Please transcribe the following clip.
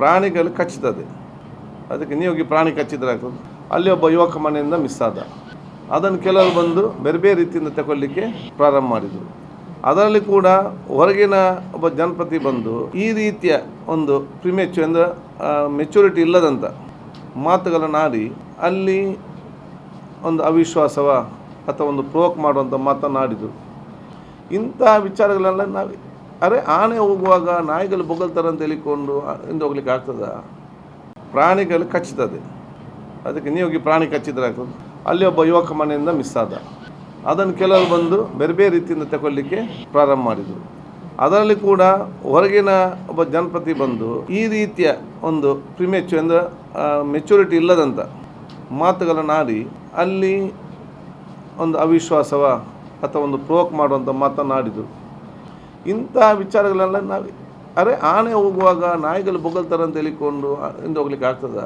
ಪ್ರಾಣಿಗಳು ಕಚ್ಚುತ್ತದೆ. ಅದಕ್ಕೆ ನೀವು ಹೋಗಿ ಪ್ರಾಣಿ ಕಚ್ಚಿದ್ರೆ ಆಗ್ತದೆ. ಅಲ್ಲಿ ಒಬ್ಬ ಯುವಕ ಮನೆಯಿಂದ ಮಿಸ್ ಆದ. ಅದನ್ನು ಕೆಲವರು ಬಂದು ಬೇರೆ ಬೇರೆ ರೀತಿಯಿಂದ ತಗೊಳ್ಳಿಕ್ಕೆ ಪ್ರಾರಂಭ ಮಾಡಿದರು. ಅದರಲ್ಲಿ ಕೂಡ ಹೊರಗಿನ ಒಬ್ಬ ಜನಪ್ರತಿ ಬಂದು ಈ ರೀತಿಯ ಒಂದು ಪ್ರಿಮೆಚು ಅಂದರೆ ಮೆಚುರಿಟಿ ಇಲ್ಲದಂಥ ಮಾತುಗಳನ್ನು ಆಡಿ ಅಲ್ಲಿ ಒಂದು ಅವಿಶ್ವಾಸವ ಅಥವಾ ಒಂದು ಪ್ರೋಕ್ ಮಾಡುವಂಥ ಮಾತನ್ನಾಡಿದರು. ಇಂಥ ವಿಚಾರಗಳೆಲ್ಲ ನಾವು ಆನೆ ಹೋಗುವಾಗ ನಾಯಿಗಳು ಬೊಗಳ್ತಾರೆ ಅಂತ ಹೇಳಿಕೊಂಡು ಇಂದು ಹೋಗ್ಲಿಕ್ಕೆ ಆಗ್ತದ? ಪ್ರಾಣಿಗಳು ಕಚ್ಚುತ್ತದೆ. ಅದಕ್ಕೆ ನೀವು ಹೋಗಿ ಪ್ರಾಣಿ ಕಚ್ಚಿದ್ರೆ ಆಗ್ತದೆ. ಅಲ್ಲಿ ಒಬ್ಬ ಯುವಕ ಮನೆಯಿಂದ ಮಿಸ್ ಆದ. ಅದನ್ನು ಕೆಲವರು ಬಂದು ಬೇರೆ ಬೇರೆ ರೀತಿಯಿಂದ ತಗೊಳ್ಳಿಕ್ಕೆ ಪ್ರಾರಂಭ ಮಾಡಿದರು. ಅದರಲ್ಲಿ ಕೂಡ ಹೊರಗಿನ ಒಬ್ಬ ಜನಪ್ರತಿ ಬಂದು ಈ ರೀತಿಯ ಒಂದು ಪ್ರಿಮೆಚು ಅಂದರೆ ಮೆಚುರಿಟಿ ಇಲ್ಲದಂಥ ಮಾತುಗಳನ್ನು ಆಡಿ ಅಲ್ಲಿ ಒಂದು ಅವಿಶ್ವಾಸವ ಅಥವಾ ಒಂದು ಪ್ರೋಕ್ ಮಾಡುವಂಥ ಮಾತನ್ನಾಡಿದರು. ಇಂಥ ವಿಚಾರಗಳೆಲ್ಲ ನಾವು ಆನೆ ಹೋಗುವಾಗ ನಾಯಿಗಳು ಬೊಗಳ್ತಾರೆ ಅಂತ ಹೇಳಿಕೊಂಡು ಇಂದು ಹೋಗ್ಲಿಕ್ಕೆ ಆಗ್ತದ?